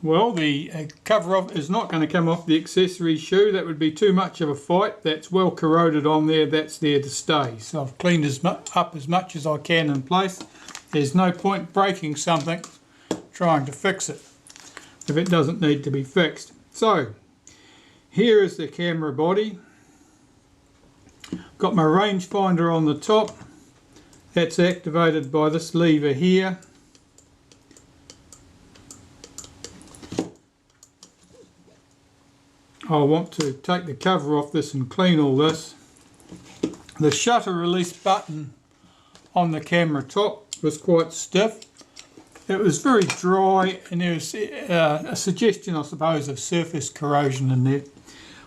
Well, the cover off is not going to come off the accessory shoe. That would be too much of a fight. That's well corroded on there. That's there to stay. So I've cleaned up as much as I can in place. There's no point breaking something trying to fix it if it doesn't need to be fixed. So here is the camera body. Got my rangefinder on the top. That's activated by this lever here. I want to take the cover off this and clean all this. The shutter release button on the camera top was quite stiff. It was very dry, and there was a suggestion, I suppose, of surface corrosion in there.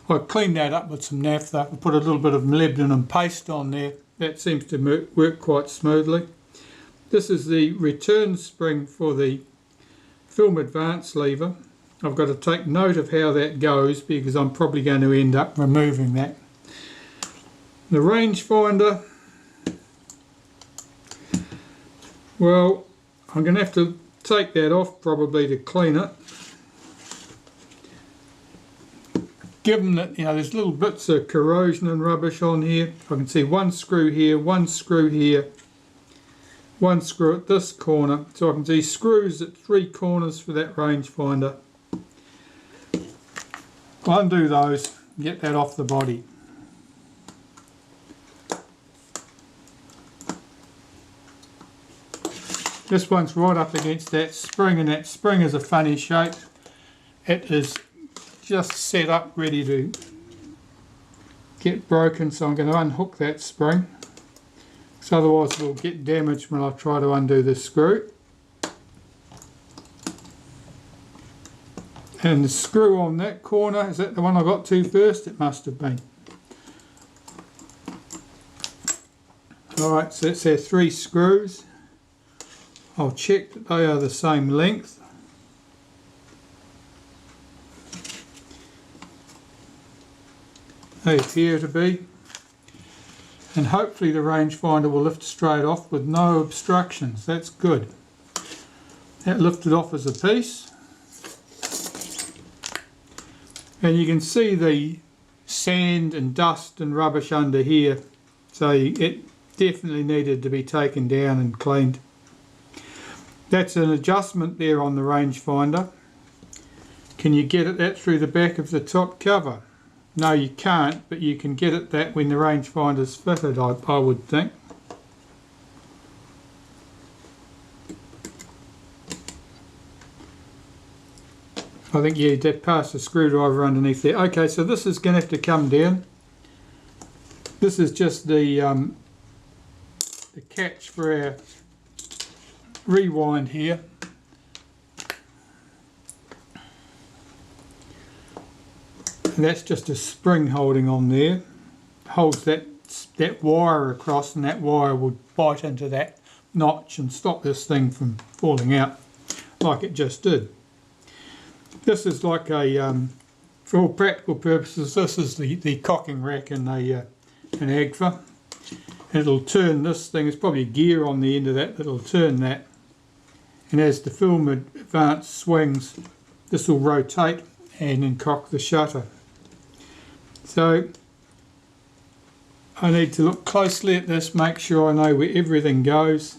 I cleaned that up with some naphtha. I put a little bit of molybdenum paste on there. That seems to work quite smoothly. This is the return spring for the film advance lever. I've got to take note of how that goes because I'm probably going to end up removing that. The rangefinder, well, I'm going to have to take that off probably to clean it. Given that, you know, there's little bits of corrosion and rubbish on here. I can see one screw here, one screw here, one screw at this corner. So I can see screws at 3 corners for that rangefinder. I'll undo those, get that off the body. This one's right up against that spring, and that spring is a funny shape. It is just set up ready to get broken, so I'm going to unhook that spring, because otherwise it will get damaged when I try to undo this screw. And the screw on that corner, is that the one I got to first? It must have been. Alright, so that's our 3 screws. I'll check that they are the same length. They appear to be. And hopefully the rangefinder will lift straight off with no obstructions. That's good. That lifted off as a piece. And you can see the sand and dust and rubbish under here, so it definitely needed to be taken down and cleaned. That's an adjustment there on the rangefinder. Can you get at that through the back of the top cover? No, you can't, but you can get at that when the rangefinder's fitted, I would think. I think, yeah, that passed the screwdriver underneath there. Okay, so this is going to have to come down. This is just the catch for our rewind here. And that's just a spring holding on there. Holds that wire across, and that wire would bite into that notch and stop this thing from falling out like it just did. This is like a, for all practical purposes, this is the cocking rack in an Agfa. It'll turn this thing, there's probably a gear on the end of that that'll turn that. And as the film advance swings, this will rotate and then cock the shutter. So I need to look closely at this, make sure I know where everything goes.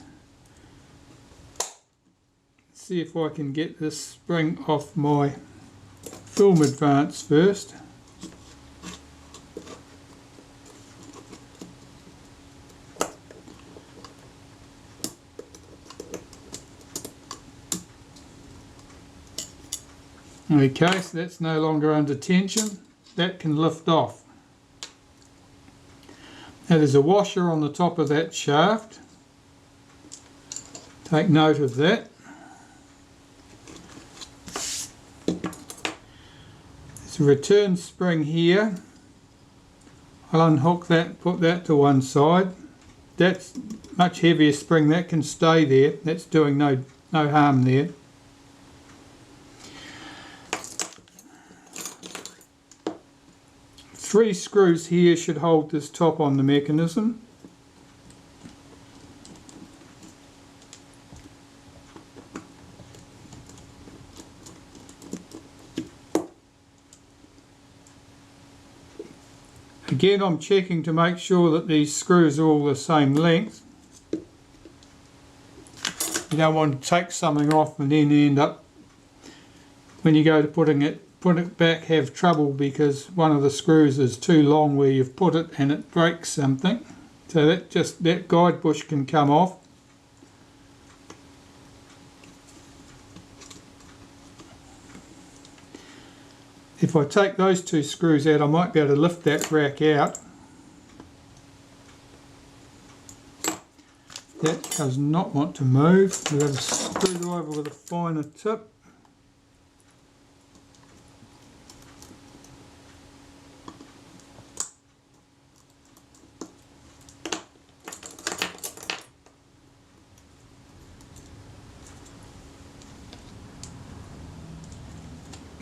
See if I can get this spring off my film advance first. Okay, so that's no longer under tension. That can lift off. Now there's a washer on the top of that shaft. Take note of that. There's a return spring here. I'll unhook that, put that to one side. That's much heavier spring, that can stay there. That's doing no harm there. Three screws here should hold this top on the mechanism. Again, I'm checking to make sure that these screws are all the same length. You don't want to take something off and then end up, when you go to put it back, have trouble because one of the screws is too long where you've put it and it breaks something. So that guide bush can come off. If I take those two screws out, I might be able to lift that rack out. That does not want to move. We've got to screw it over with a finer tip.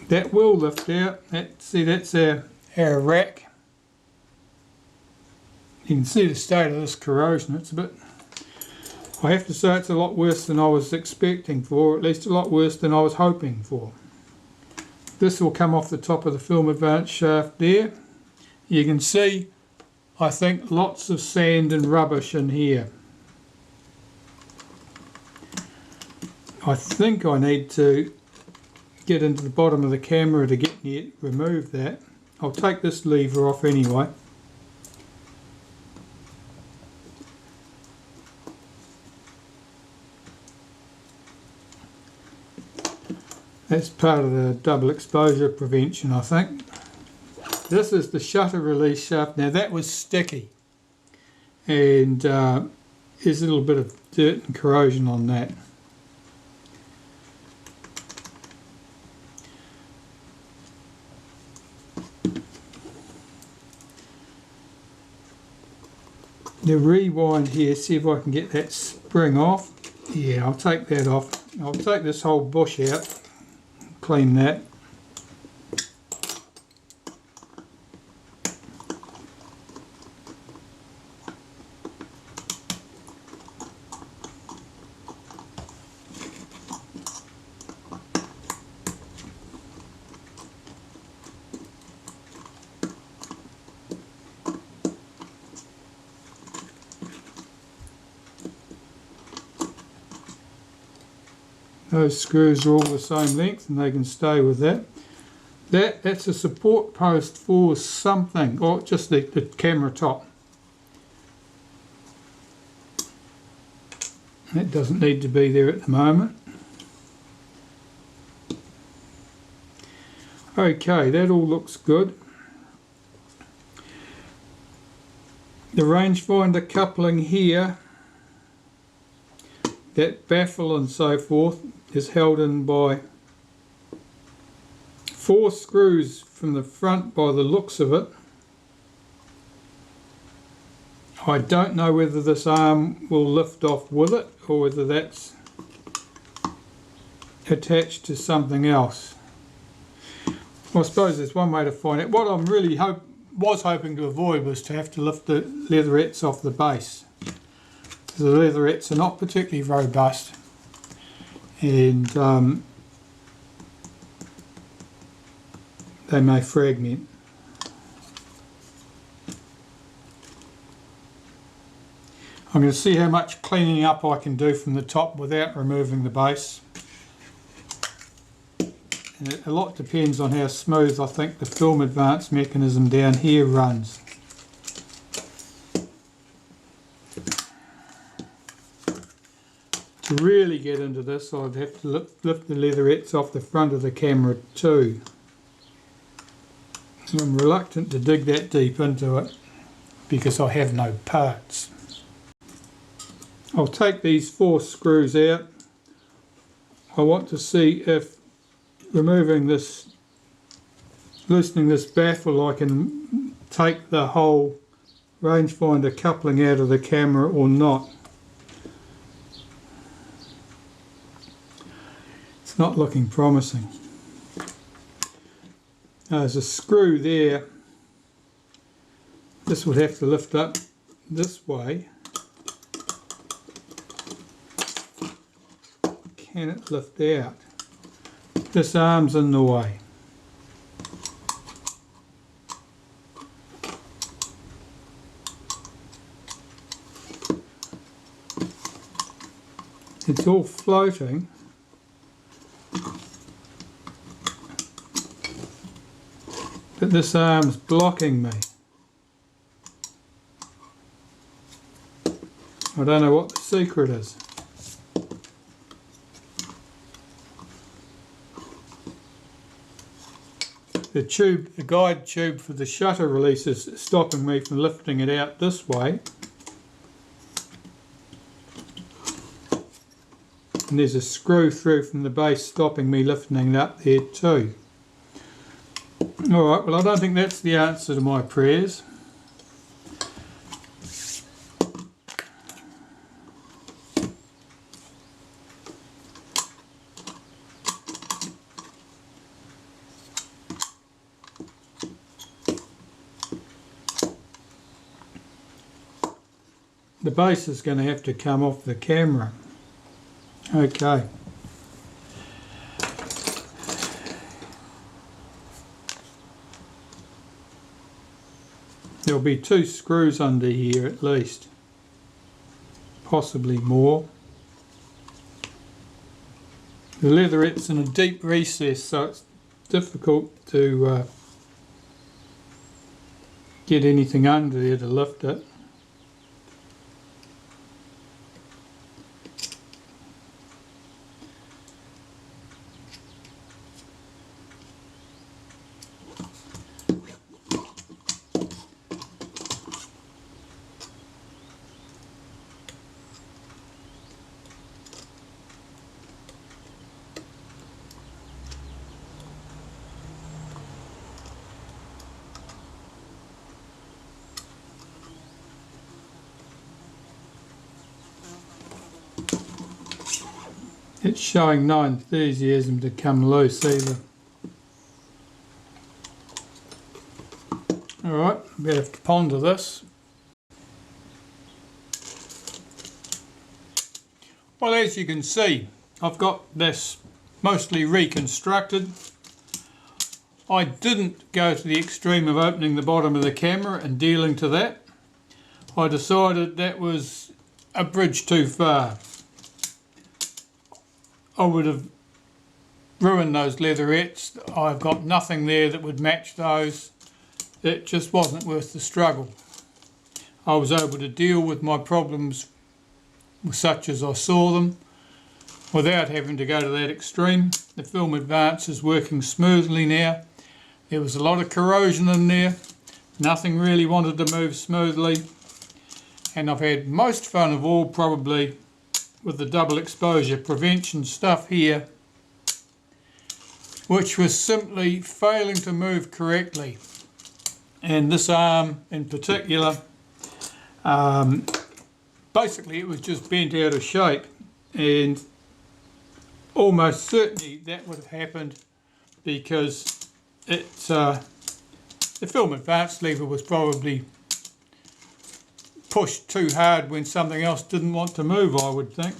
That will lift out. See, that's our rack. You can see the state of this corrosion. It's a bit, I have to say, it's a lot worse than I was expecting for, at least a lot worse than I was hoping for. This will come off the top of the film advance shaft there. You can see, I think, lots of sand and rubbish in here. I think I need to get into the bottom of the camera to get near, remove that. I'll take this lever off anyway. That's part of the double exposure prevention, I think. This is the shutter release shaft. Now that was sticky and there's a little bit of dirt and corrosion on that. The rewind here, see if I can get that spring off. Yeah, I'll take that off. I'll take this whole bush out, clean that. Those screws are all the same length and they can stay with that. That's a support post for something, or just the camera top. That doesn't need to be there at the moment. Okay, that all looks good. The rangefinder coupling here, that baffle and so forth, is held in by 4 screws from the front by the looks of it. I don't know whether this arm will lift off with it or whether that's attached to something else. Well, I suppose there's one way to find it. What I'm really was hoping to avoid was to have to lift the leatherettes off the base. The leatherettes are not particularly robust and they may fragment. I'm going to see how much cleaning up I can do from the top without removing the base. And a lot depends on how smooth I think the film advance mechanism down here runs. To really get into this, I'd have to lift the leatherettes off the front of the camera too. I'm reluctant to dig that deep into it because I have no parts. I'll take these 4 screws out. I want to see if loosening this baffle, I can take the whole rangefinder coupling out of the camera or not. It's not looking promising. There's a screw there. This would have to lift up this way. Can it lift out? This arm's in the way. It's all floating. But this arm's blocking me. I don't know what the secret is. The tube, the guide tube for the shutter release is stopping me from lifting it out this way. And there's a screw through from the base stopping me lifting it up there too. Alright, well I don't think that's the answer to my prayers. The base is going to have to come off the camera. Okay. There'll be 2 screws under here at least, possibly more. The leatherette's in a deep recess, so it's difficult to get anything under there to lift it. It's showing no enthusiasm to come loose either. Alright, I'm going to have to ponder this. Well, as you can see, I've got this mostly reconstructed. I didn't go to the extreme of opening the bottom of the camera and dealing to that. I decided that was a bridge too far. I would have ruined those leatherettes. I've got nothing there that would match those. It just wasn't worth the struggle. I was able to deal with my problems such as I saw them without having to go to that extreme. The Film Advance is working smoothly now. There was a lot of corrosion in there. Nothing really wanted to move smoothly. And I've had most fun of all probably with the double exposure prevention stuff here, which was simply failing to move correctly. And this arm in particular, basically it was just bent out of shape, and almost certainly that would have happened because the Film Advance lever was probably pushed too hard when something else didn't want to move, I would think.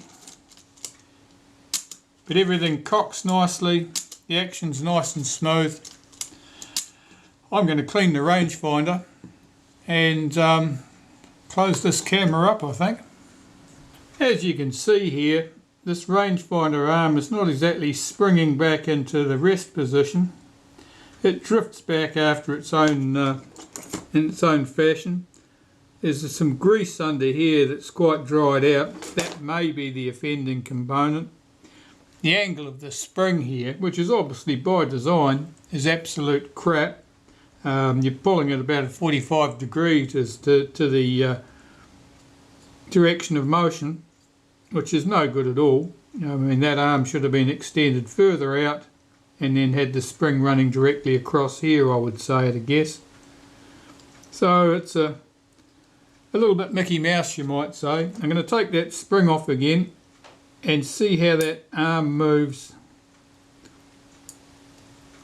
But everything cocks nicely, the action's nice and smooth. I'm going to clean the rangefinder and close this camera up, I think. As you can see here, this rangefinder arm is not exactly springing back into the rest position. It drifts back after its own in its own fashion. There's some grease under here that's quite dried out. That may be the offending component. The angle of the spring here, which is obviously by design, is absolute crap. You're pulling at about a 45 degrees to the direction of motion, which is no good at all. I mean, that arm should have been extended further out and then had the spring running directly across here, I would say at a guess. So it's a little bit Mickey Mouse, you might say. I'm going to take that spring off again and see how that arm moves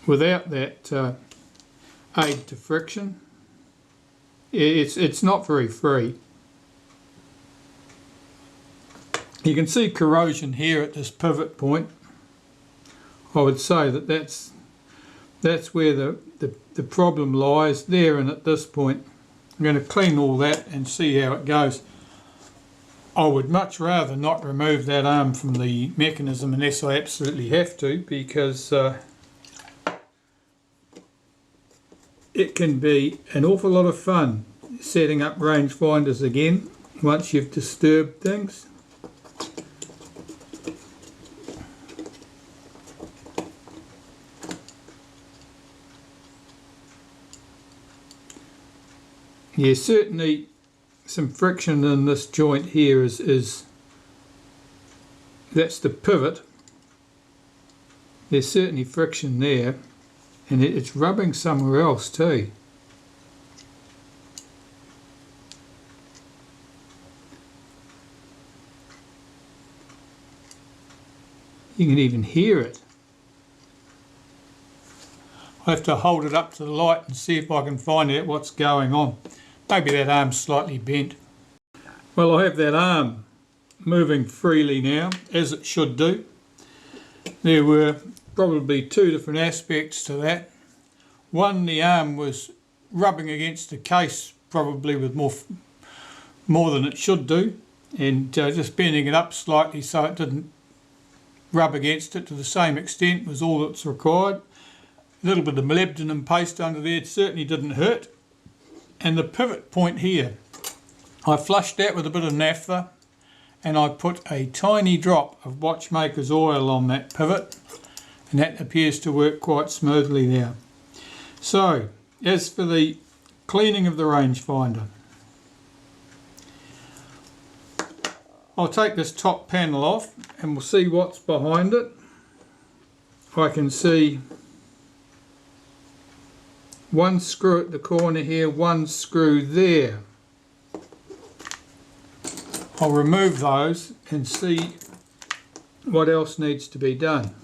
without that aid to friction. It's not very free. You can see corrosion here at this pivot point. I would say that's where the problem lies, there and at this point. I'm going to clean all that and see how it goes. I would much rather not remove that arm from the mechanism unless I absolutely have to, because it can be an awful lot of fun setting up rangefinders again once you've disturbed things. Yeah, certainly some friction in this joint here is that's the pivot. There's certainly friction there, and it's rubbing somewhere else too. You can even hear it. I have to hold it up to the light and see if I can find out what's going on. Maybe that arm's slightly bent. Well, I have that arm moving freely now, as it should do. There were probably two different aspects to that. One, the arm was rubbing against the case probably with more than it should do, and just bending it up slightly so it didn't rub against it to the same extent was all that's required. A little bit of molybdenum paste under there, it certainly didn't hurt. And the pivot point here, I flushed that with a bit of naphtha, and I put a tiny drop of watchmaker's oil on that pivot, and that appears to work quite smoothly now. So, as for the cleaning of the rangefinder, I'll take this top panel off and we'll see what's behind it. I can see one screw at the corner here, one screw there. I'll remove those and see what else needs to be done.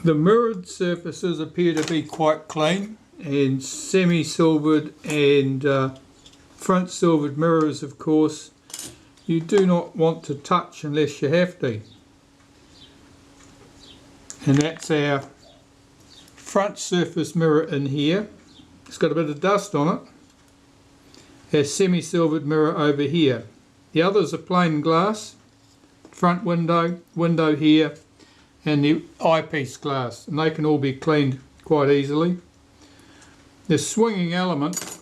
The mirrored surfaces appear to be quite clean, and semi-silvered and front silvered mirrors, of course, you do not want to touch unless you have to. And that's our front surface mirror in here. It's got a bit of dust on it. Our semi-silvered mirror over here. The others are plain glass. Front window, window here, and the eyepiece glass, and they can all be cleaned quite easily. The swinging element,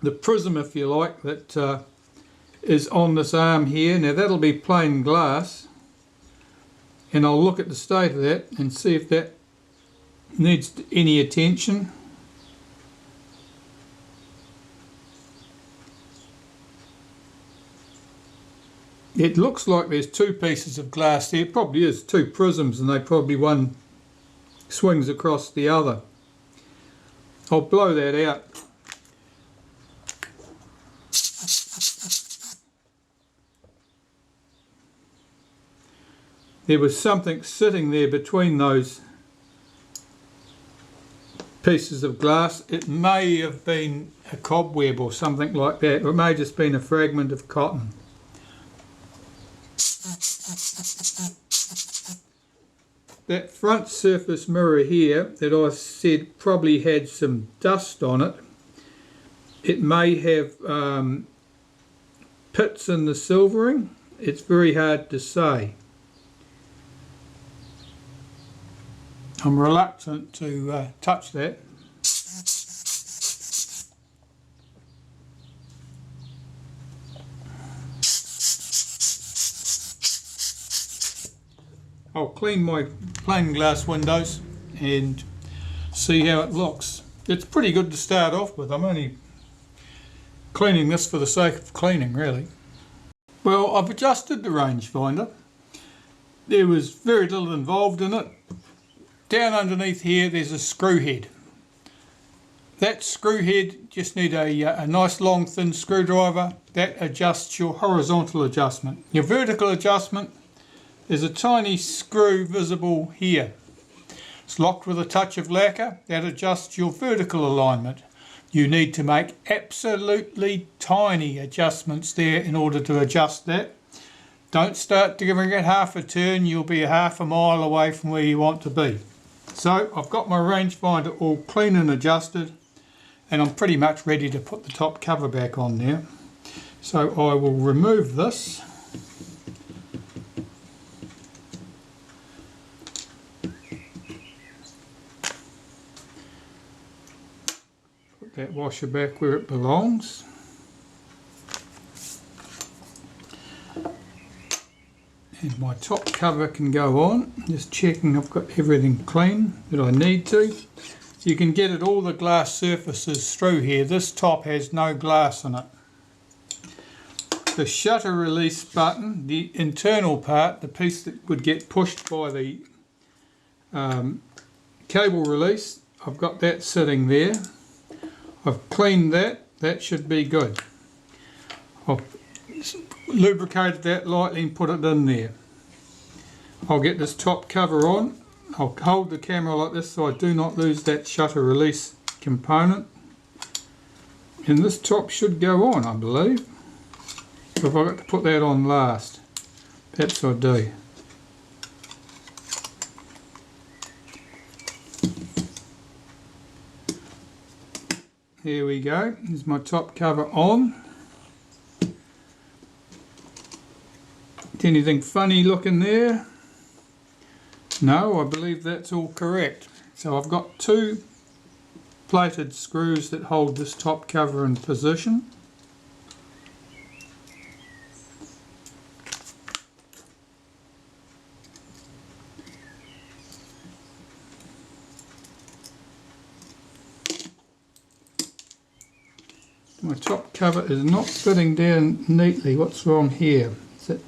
the prism if you like, that is on this arm here. Now that'll be plain glass, and I'll look at the state of that and see if that needs any attention. It looks like there's two pieces of glass there. It probably is two prisms, and they probably one swings across the other. I'll blow that out. There was something sitting there between those pieces of glass. It may have been a cobweb or something like that, or it may have just been a fragment of cotton. That front surface mirror here that I said probably had some dust on it, it may have pits in the silvering. It's very hard to say. I'm reluctant to touch that. I'll clean my plain glass windows and see how it looks. It's pretty good to start off with. I'm only cleaning this for the sake of cleaning, really. Well, I've adjusted the rangefinder. There was very little involved in it. Down underneath here there's a screw head. That screw head just need a nice long thin screwdriver that adjusts your horizontal adjustment. Your vertical adjustment, there's a tiny screw visible here. It's locked with a touch of lacquer that adjusts your vertical alignment. You need to make absolutely tiny adjustments there in order to adjust that. Don't start giving it half a turn, you'll be half a mile away from where you want to be. So I've got my rangefinder all clean and adjusted, and I'm pretty much ready to put the top cover back on there. So I will remove this. Put that washer back where it belongs. And my top cover can go on. Just checking I've got everything clean that I need to. So you can get at all the glass surfaces through here. This top has no glass in it. The shutter release button, the internal part, the piece that would get pushed by the cable release, I've got that sitting there. I've cleaned that, that should be good. I've lubricated that lightly and put it in there. I'll get this top cover on. I'll hold the camera like this so I do not lose that shutter release component. And this top should go on, I believe. So if I got to put that on last, perhaps I do. Here we go, there's my top cover on. Anything funny looking there? No, I believe that's all correct. So I've got two plated screws that hold this top cover in position. My top cover is not fitting down neatly. What's wrong here? Is it?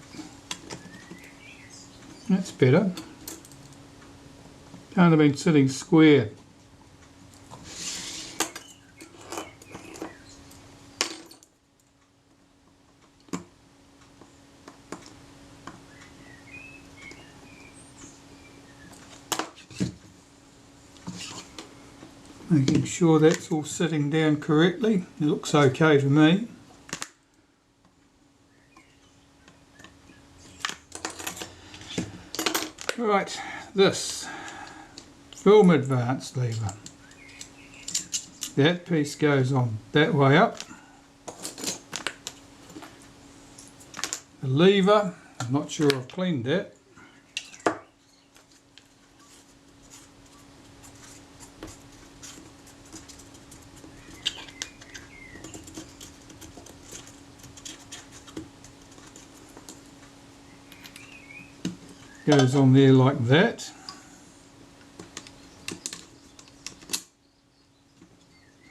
That's better. Can't have been sitting square. Making sure that's all sitting down correctly. It looks okay to me. Right, this film advance lever. That piece goes on that way up. The lever, I'm not sure I've cleaned that. Goes on there like that.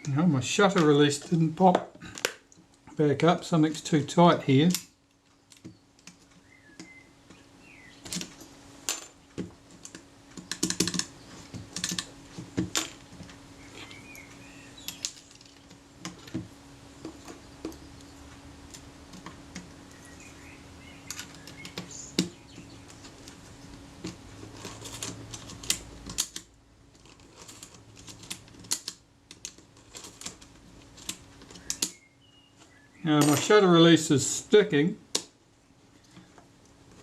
No, my shutter release didn't pop back up, something's too tight here. Now my shutter release is sticking.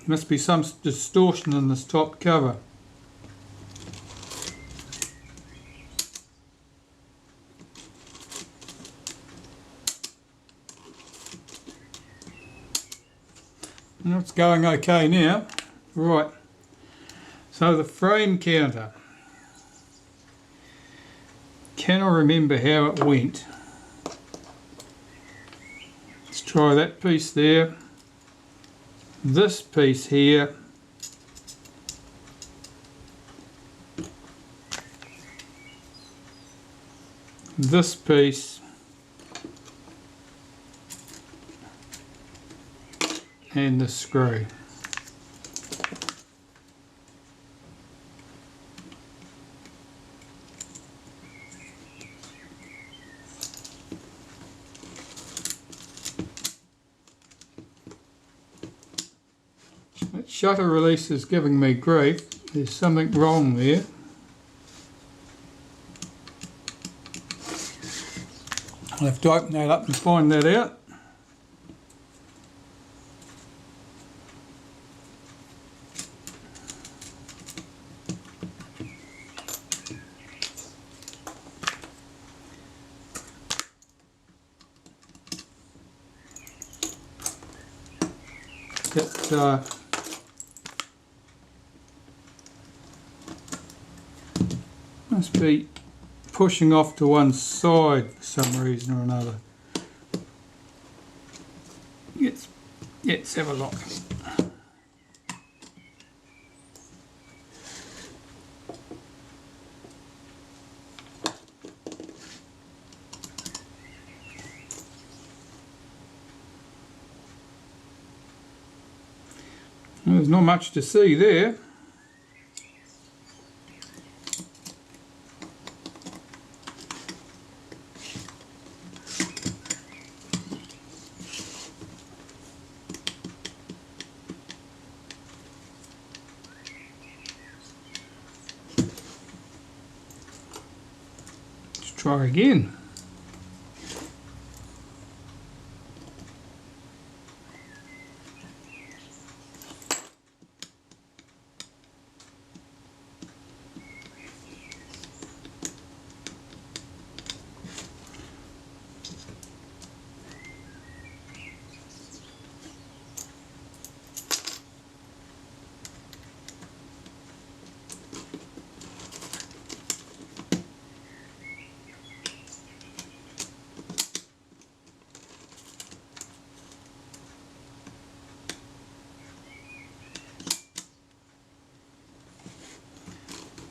Must be some distortion in this top cover. And it's going okay now. Right. So the frame counter. Can I remember how it went? Try that piece there, this piece here, this piece, and the screw. That shutter release is giving me grief. There's something wrong there. I'll have to open that up and find that out. it must be pushing off to one side for some reason or another. Let's have a look. Well, there's not much to see there. Let's try again.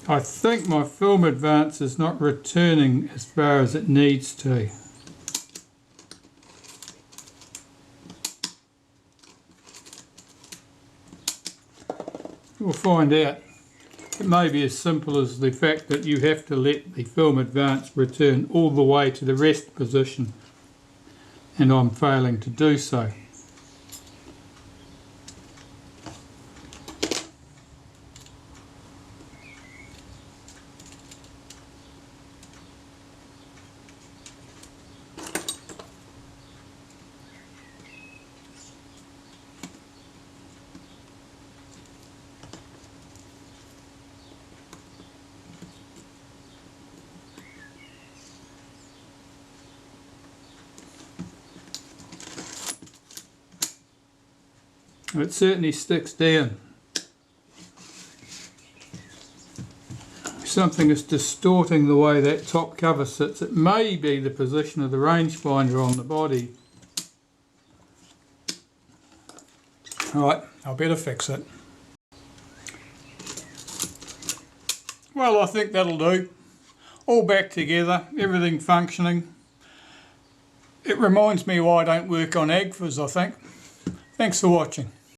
I think my film advance is not returning as far as it needs to. We'll find out. It may be as simple as the fact that you have to let the film advance return all the way to the rest position, and I'm failing to do so. It certainly sticks down. Something is distorting the way that top cover sits. It may be the position of the rangefinder on the body. Alright, I'll better fix it. Well, I think that'll do. All back together, everything functioning. It reminds me why I don't work on Agfas, I think. Thanks for watching.